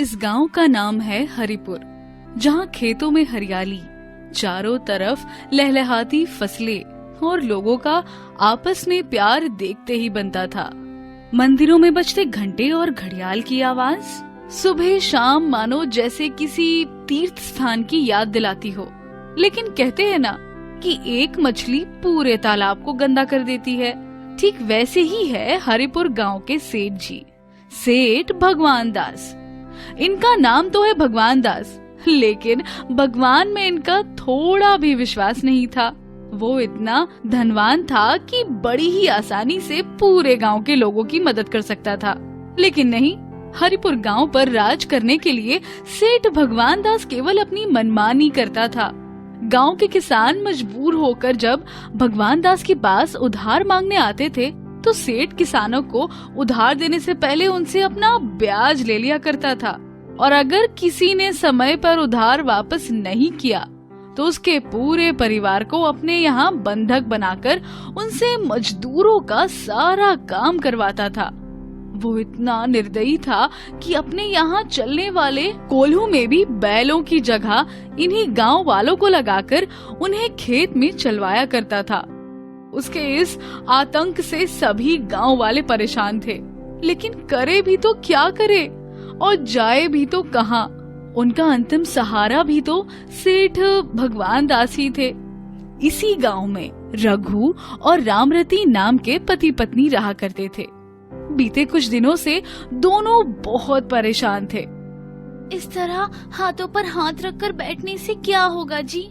इस गांव का नाम है हरिपुर, जहां खेतों में हरियाली, चारों तरफ लहलहाती फसलें और लोगों का आपस में प्यार देखते ही बनता था। मंदिरों में बजते घंटे और घड़ियाल की आवाज सुबह शाम मानो जैसे किसी तीर्थ स्थान की याद दिलाती हो। लेकिन कहते हैं ना कि एक मछली पूरे तालाब को गंदा कर देती है। ठीक वैसे ही है हरिपुर गांव के सेठ जी, सेठ भगवान दास। इनका नाम तो है भगवान दास, लेकिन भगवान में इनका थोड़ा भी विश्वास नहीं था। वो इतना धनवान था कि बड़ी ही आसानी से पूरे गांव के लोगों की मदद कर सकता था। लेकिन नहीं, हरिपुर गांव पर राज करने के लिए सेठ भगवान दास केवल अपनी मनमानी करता था। गांव के किसान मजबूर होकर जब भगवान दास के पास उधार मांगने आते थे, तो सेठ किसानों को उधार देने से पहले उनसे अपना ब्याज ले लिया करता था। और अगर किसी ने समय पर उधार वापस नहीं किया तो उसके पूरे परिवार को अपने यहाँ बंधक बनाकर उनसे मजदूरों का सारा काम करवाता था। वो इतना निर्दयी था कि अपने यहाँ चलने वाले कोल्हू में भी बैलों की जगह इन्हीं गांव वालों को लगाकर उन्हें खेत में चलवाया करता था। उसके इस आतंक से सभी गांव वाले परेशान थे, लेकिन करे भी तो क्या करे और जाए भी तो कहां। उनका अंतिम सहारा भी तो सेठ भगवान दास ही थे। इसी गांव में रघु और रामरती नाम के पति पत्नी रहा करते थे। बीते कुछ दिनों से दोनों बहुत परेशान थे। इस तरह हाथों पर हाथ रखकर बैठने से क्या होगा जी?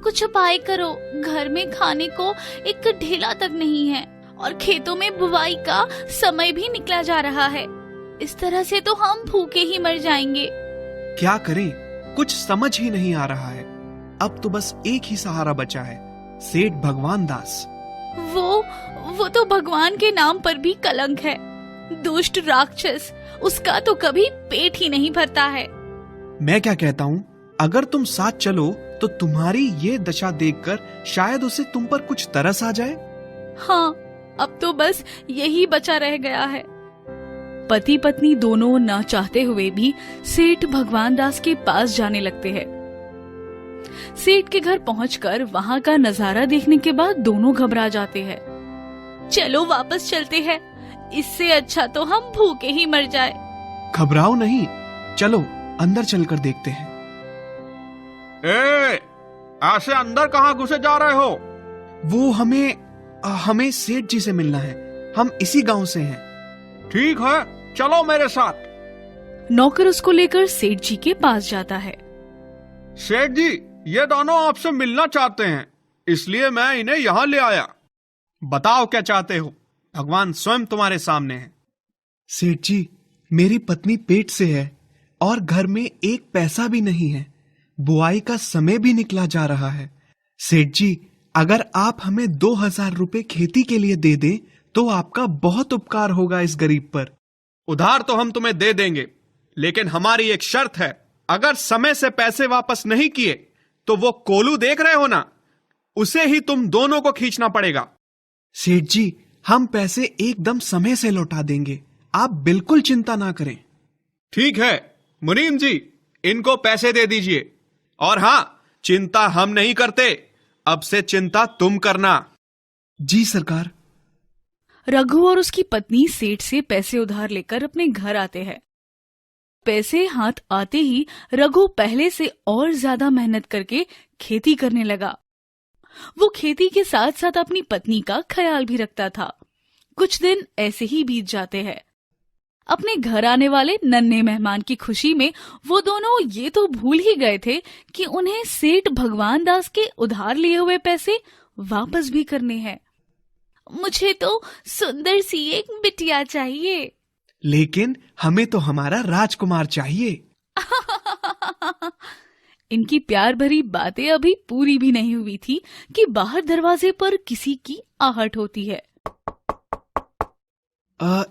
कुछ उपाय करो। घर में खाने को एक ढेला तक नहीं है और खेतों में बुवाई का समय भी निकला जा रहा है। इस तरह से तो हम भूखे ही मर जाएंगे। क्या करें, कुछ समझ ही नहीं आ रहा है। अब तो बस एक ही सहारा बचा है, सेठ भगवान दास। वो तो भगवान के नाम पर भी कलंक है। दुष्ट राक्षस, उसका तो कभी पेट ही नहीं भरता है। मैं क्या कहता हूँ, अगर तुम साथ चलो तो तुम्हारी ये दशा देखकर शायद उसे तुम पर कुछ तरस आ जाए। हाँ, अब तो बस यही बचा रह गया है। पति पत्नी दोनों न चाहते हुए भी सेठ भगवान दास के पास जाने लगते हैं। सेठ के घर पहुंचकर वहां का नजारा देखने के बाद दोनों घबरा जाते हैं। चलो वापस चलते हैं, इससे अच्छा तो हम भूखे ही मर जाए। घबराओ नहीं, चलो अंदर चलकर देखते हैं। ऐसे अंदर कहाँ घुसे जा रहे हो? वो हमें सेठ जी से मिलना है। हम इसी गांव से हैं। ठीक है, चलो मेरे साथ। नौकर उसको लेकर सेठ जी के पास जाता है। सेठ जी, ये दोनों आपसे मिलना चाहते हैं, इसलिए मैं इन्हें यहाँ ले आया। बताओ क्या चाहते हो? भगवान स्वयं तुम्हारे सामने है। सेठ जी, मेरी पत्नी पेट से है और घर में एक पैसा भी नहीं है। बुआई का समय भी निकला जा रहा है। सेठ जी, अगर आप हमें 2000 रुपए खेती के लिए दे दें तो आपका बहुत उपकार होगा इस गरीब पर। उधार तो हम तुम्हें दे देंगे, लेकिन हमारी एक शर्त है। अगर समय से पैसे वापस नहीं किए तो वो कोल्हू देख रहे हो ना, उसे ही तुम दोनों को खींचना पड़ेगा। सेठ जी, हम पैसे एकदम समय से लौटा देंगे, आप बिल्कुल चिंता ना करें। ठीक है मुनीम जी, इनको पैसे दे दीजिए। और हाँ, चिंता हम नहीं करते, अब से चिंता तुम करना। जी सरकार। रघु और उसकी पत्नी सेठ से पैसे उधार लेकर अपने घर आते हैं। पैसे हाथ आते ही रघु पहले से और ज्यादा मेहनत करके खेती करने लगा। वो खेती के साथ साथ अपनी पत्नी का ख्याल भी रखता था। कुछ दिन ऐसे ही बीत जाते हैं। अपने घर आने वाले नन्हे मेहमान की खुशी में वो दोनों ये तो भूल ही गए थे कि उन्हें सेठ भगवान दास के उधार लिए हुए पैसे वापस भी करने हैं। मुझे तो सुंदर सी एक बिटिया चाहिए। लेकिन हमें तो हमारा राजकुमार चाहिए। इनकी प्यार भरी बातें अभी पूरी भी नहीं हुई थी कि बाहर दरवाजे पर किसी की आहट होती है।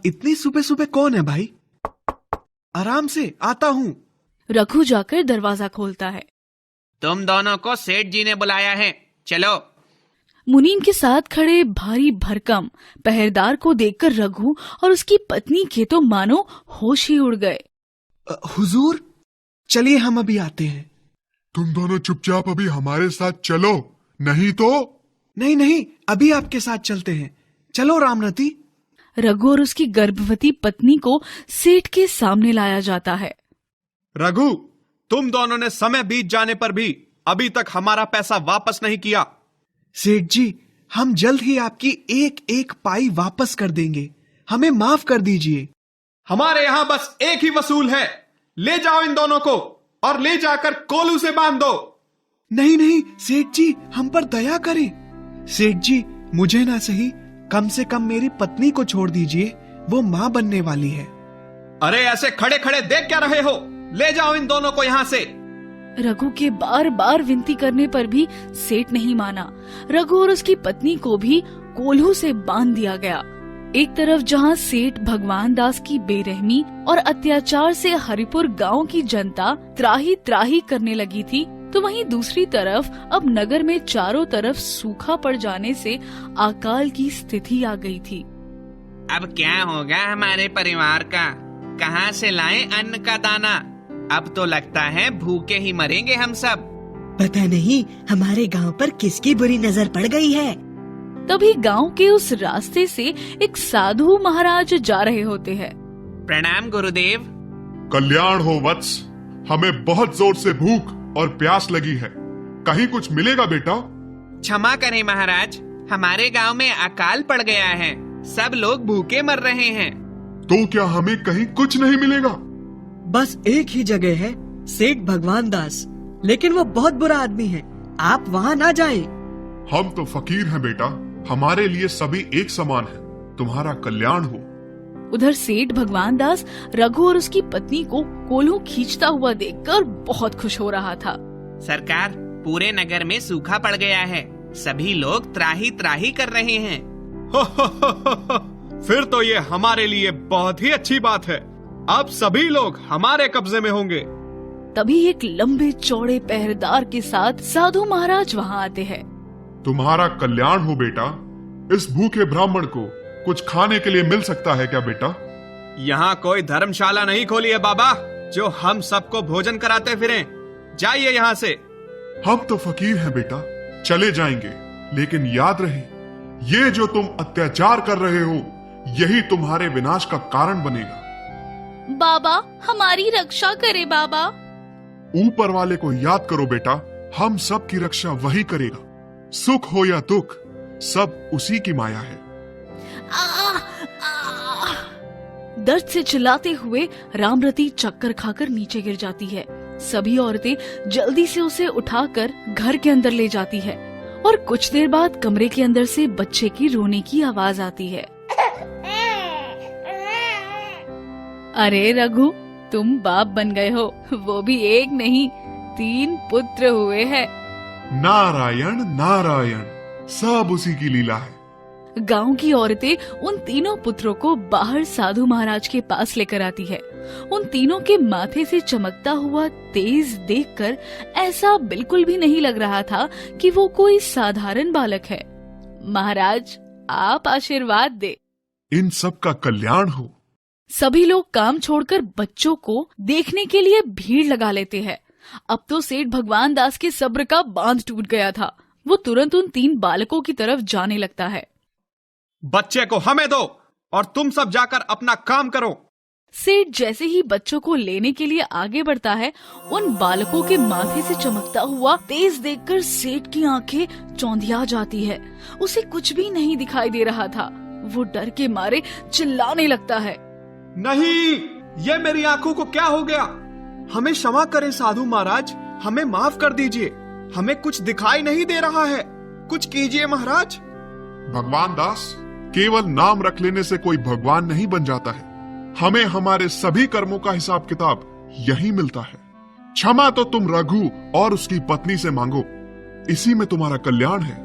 इतनी सुबह सुबह कौन है भाई? आराम से, आता हूँ। रघु जाकर दरवाजा खोलता है। तुम दोनों को सेठ जी ने बुलाया है, चलो। मुनीम के साथ खड़े भारी भरकम पहरेदार को देखकर रघु और उसकी पत्नी के तो मानो होश ही उड़ गए। हुजूर, चलिए हम अभी आते हैं। तुम दोनों चुपचाप अभी हमारे साथ चलो, नहीं तो। नहीं नहीं, अभी आपके साथ चलते हैं। चलो रामरती। रघु और उसकी गर्भवती पत्नी को सेठ के सामने लाया जाता है। रघु, तुम दोनों ने समय बीत जाने पर भी अभी तक हमारा पैसा वापस नहीं किया। सेठ जी, हम जल्द ही आपकी एक एक पाई वापस कर देंगे, हमें माफ कर दीजिए। हमारे यहाँ बस एक ही वसूल है, ले जाओ इन दोनों को और ले जाकर कोलू से बांध दो। नहीं नहीं सेठ जी, हम पर दया करें। सेठ जी, मुझे ना सही, कम से कम मेरी पत्नी को छोड़ दीजिए, वो माँ बनने वाली है। अरे ऐसे खड़े खड़े देख क्या रहे हो, ले जाओ इन दोनों को यहाँ से। रघु के बार बार विनती करने पर भी सेठ नहीं माना। रघु और उसकी पत्नी को भी कोल्हू से बांध दिया गया। एक तरफ जहां सेठ भगवान दास की बेरहमी और अत्याचार से हरिपुर गांव की जनता त्राही त्राही करने लगी थी, तो वहीं दूसरी तरफ अब नगर में चारों तरफ सूखा पड़ जाने से अकाल की स्थिति आ गई थी। अब क्या होगा हमारे परिवार का? कहाँ से लाएं अन्न का दाना? अब तो लगता है भूखे ही मरेंगे हम सब। पता नहीं हमारे गांव पर किसकी बुरी नजर पड़ गई है। तभी गांव के उस रास्ते से एक साधु महाराज जा रहे होते हैं। प्रणाम गुरुदेव। कल्याण हो वत्स, हमें बहुत जोर से भूख और प्यास लगी है, कहीं कुछ मिलेगा बेटा? क्षमा करें महाराज, हमारे गांव में अकाल पड़ गया है, सब लोग भूखे मर रहे हैं। तो क्या हमें कहीं कुछ नहीं मिलेगा? बस एक ही जगह है, सेठ भगवान दास, लेकिन वो बहुत बुरा आदमी है, आप वहाँ ना जाएं। हम तो फकीर हैं बेटा, हमारे लिए सभी एक समान है, तुम्हारा कल्याण हो। उधर सेठ भगवान दास रघु और उसकी पत्नी को कोल्हू खींचता हुआ देखकर बहुत खुश हो रहा था। सरकार, पूरे नगर में सूखा पड़ गया है, सभी लोग त्राही त्राही कर रहे हैं। फिर तो ये हमारे लिए बहुत ही अच्छी बात है, अब सभी लोग हमारे कब्जे में होंगे। तभी एक लंबे चौड़े पहरेदार के साथ साधु महाराज वहाँ आते हैं। तुम्हारा कल्याण हो बेटा, इस भूखे ब्राह्मण को कुछ खाने के लिए मिल सकता है क्या बेटा? यहाँ कोई धर्मशाला नहीं खोली है बाबा, जो हम सबको भोजन कराते फिरें। जाइए यहाँ से। हम तो फकीर हैं बेटा, चले जाएंगे, लेकिन याद रहे, ये जो तुम अत्याचार कर रहे हो, यही तुम्हारे विनाश का कारण बनेगा। बाबा, हमारी रक्षा करे बाबा। ऊपर वाले को याद करो बेटा, हम सब की रक्षा वही करेगा, सुख हो या दुख, सब उसी की माया है। दर्द से चिल्लाते हुए रामरती चक्कर खाकर नीचे गिर जाती है। सभी औरतें जल्दी से उसे उठाकर घर के अंदर ले जाती है और कुछ देर बाद कमरे के अंदर से बच्चे की रोने की आवाज आती है। अरे रघु, तुम बाप बन गए हो, वो भी एक नहीं 3 पुत्र हुए हैं। नारायण नारायण, सब उसी की लीला है। गांव की औरतें उन तीनों पुत्रों को बाहर साधु महाराज के पास लेकर आती है। उन तीनों के माथे से चमकता हुआ तेज देखकर ऐसा बिल्कुल भी नहीं लग रहा था कि वो कोई साधारण बालक है। महाराज, आप आशीर्वाद दे। इन सब का कल्याण हो। सभी लोग काम छोड़कर बच्चों को देखने के लिए भीड़ लगा लेते हैं। अब तो सेठ भगवान दास के सब्र का बांध टूट गया था। वो तुरंत उन 3 बालकों की तरफ जाने लगता है। बच्चे को हमें दो और तुम सब जाकर अपना काम करो। सेठ जैसे ही बच्चों को लेने के लिए आगे बढ़ता है, उन बालकों के माथे से चमकता हुआ तेज देखकर सेठ की आंखें चौंधिया जाती है। उसे कुछ भी नहीं दिखाई दे रहा था। वो डर के मारे चिल्लाने लगता है। नहीं, ये मेरी आंखों को क्या हो गया? हमें क्षमा करें साधु महाराज, हमें माफ कर दीजिए, हमें कुछ दिखाई नहीं दे रहा है, कुछ कीजिए महाराज। भगवान दास, केवल नाम रख लेने से कोई भगवान नहीं बन जाता है। हमें हमारे सभी कर्मों का हिसाब किताब यही मिलता है। क्षमा तो तुम रघु और उसकी पत्नी से मांगो, इसी में तुम्हारा कल्याण है।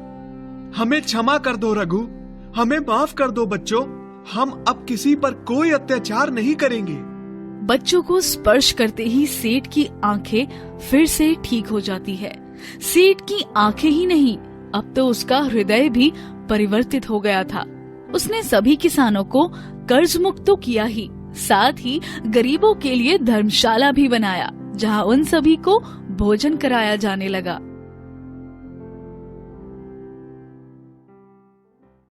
हमें क्षमा कर दो रघु, हमें माफ कर दो बच्चों, हम अब किसी पर कोई अत्याचार नहीं करेंगे। बच्चों को स्पर्श करते ही सेठ की आंखें फिर से ठीक हो जाती है। सेठ की आंखें ही नहीं, अब तो उसका हृदय भी परिवर्तित हो गया था। उसने सभी किसानों को कर्ज मुक्त तो किया ही, साथ ही गरीबों के लिए धर्मशाला भी बनाया। जहां उन सभी को भोजन कराया जाने लगा।